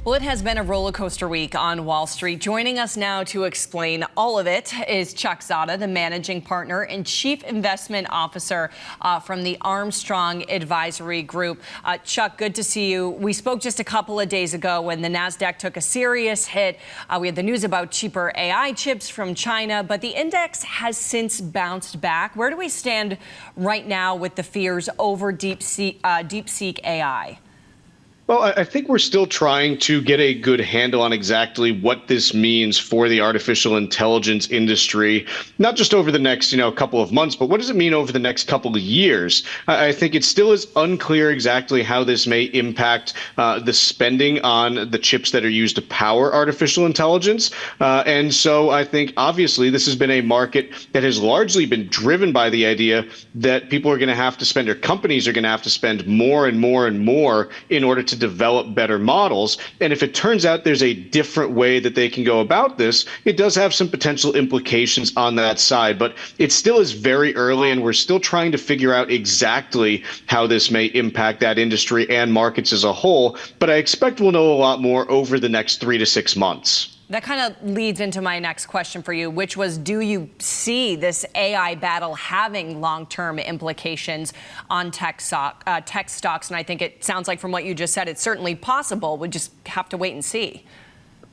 Well, it has been a roller coaster week on Wall Street. Joining us now to explain all of it is Chuck Zodda, the managing partner and chief investment officer from the Armstrong Advisory Group. Chuck, good to see you. We spoke just a couple of days ago when the NASDAQ took a serious hit. We had the news about cheaper AI chips from China, but the index has since bounced back. Where do we stand right now with the fears over DeepSeek AI? Well, I think we're still trying to get a good handle on exactly what this means for the artificial intelligence industry, not just over the next, couple of months, but what does it mean over the next couple of years? I think it still is unclear exactly how this may impact the spending on the chips that are used to power artificial intelligence. And so I think, obviously, this has been a market that has largely been driven by the idea that people are going to have to spend, or companies are going to have to spend more and more and more in order to develop better models. And if it turns out there's a different way that they can go about this, it does have some potential implications on that side. But it still is very early, and we're still trying to figure out exactly how this may impact that industry and markets as a whole. But I expect we'll know a lot more over the next 3 to 6 months. That kind of leads into my next question for you, which was, do you see this AI battle having long-term implications on tech stocks? And I think it sounds like from what you just said, it's certainly possible. We just have to wait and see.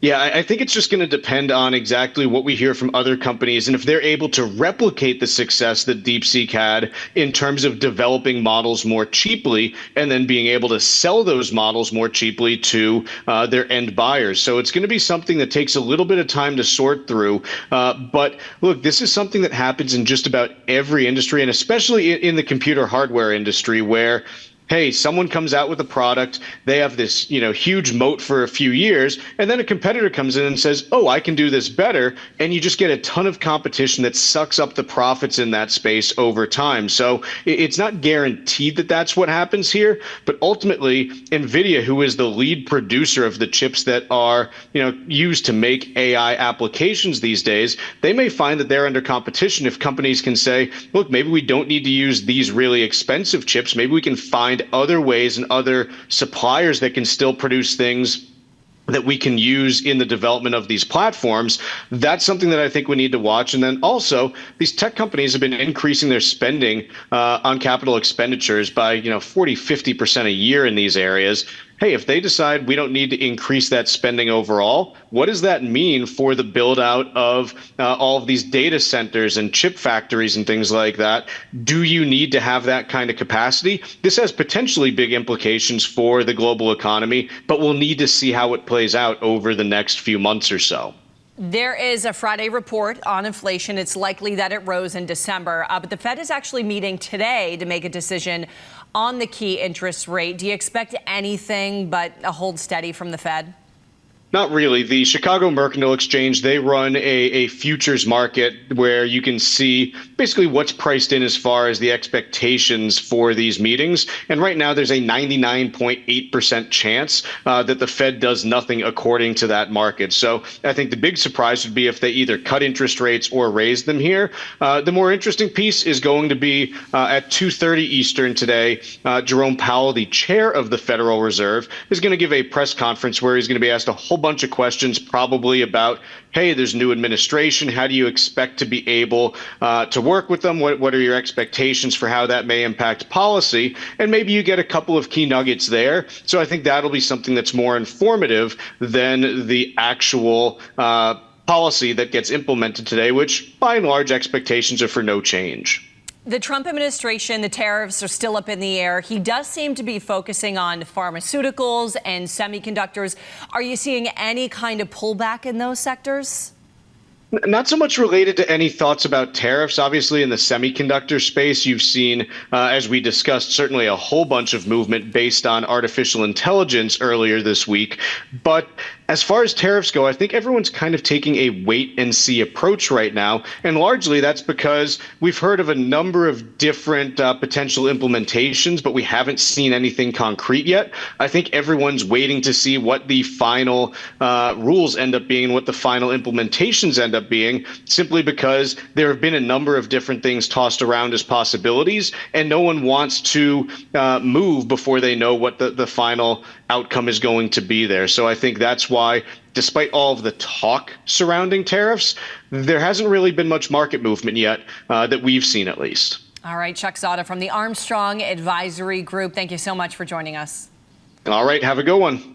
Yeah, I think it's just going to depend on exactly what we hear from other companies and if they're able to replicate the success that DeepSeek had in terms of developing models more cheaply and then being able to sell those models more cheaply to their end buyers. So it's going to be something that takes a little bit of time to sort through. But look, this is something that happens in just about every industry, and especially in the computer hardware industry, where hey, someone comes out with a product, they have this, huge moat for a few years, and then a competitor comes in and says, oh, I can do this better, and you just get a ton of competition that sucks up the profits in that space over time. So it's not guaranteed that that's what happens here, but ultimately, NVIDIA, who is the lead producer of the chips that are, used to make AI applications these days, they may find that they're under competition if companies can say, look, maybe we don't need to use these really expensive chips, maybe we can find other ways and other suppliers that can still produce things that we can use in the development of these platforms. That's something that I think we need to watch. And then also, these tech companies have been increasing their spending on capital expenditures by 40-50% a year in these areas. Hey, if they decide we don't need to increase that spending overall, what does that mean for the build out of all of these data centers and chip factories and things like that? Do you need to have that kind of capacity? This has potentially big implications for the global economy, but we'll need to see how it plays out over the next few months or so. There is a Friday report on inflation. It's likely that it rose in December, but the Fed is actually meeting today to make a decision on the key interest rate. Do you expect anything but a hold steady from the Fed? Not really. The Chicago Mercantile Exchange, they run a futures market where you can see basically what's priced in as far as the expectations for these meetings. And right now there's a 99.8% chance that the Fed does nothing according to that market. So I think the big surprise would be if they either cut interest rates or raise them here. The more interesting piece is going to be at 2:30 Eastern today. Jerome Powell, the chair of the Federal Reserve, is going to give a press conference where he's going to be asked a whole bunch of questions, probably about, hey, there's new administration. How do you expect to be able to work with them? What are your expectations for how that may impact policy? And maybe you get a couple of key nuggets there. So I think that'll be something that's more informative than the actual policy that gets implemented today, which by and large expectations are for no change. The Trump administration, the tariffs are still up in the air. He does seem to be focusing on pharmaceuticals and semiconductors. Are you seeing any kind of pullback in those sectors? Not so much related to any thoughts about tariffs. Obviously, in the semiconductor space, you've seen, as we discussed, certainly a whole bunch of movement based on artificial intelligence earlier this week. But as far as tariffs go, I think everyone's kind of taking a wait and see approach right now. And largely that's because we've heard of a number of different potential implementations, but we haven't seen anything concrete yet. I think everyone's waiting to see what the final rules end up being and what the final implementations end up up being, simply because there have been a number of different things tossed around as possibilities, and no one wants to move before they know what the final outcome is going to be there. So I think that's why, despite all of the talk surrounding tariffs, there hasn't really been much market movement yet that we've seen, at least. All right, Chuck Zodda from the Armstrong Advisory Group. Thank you so much for joining us. All right, have a good one.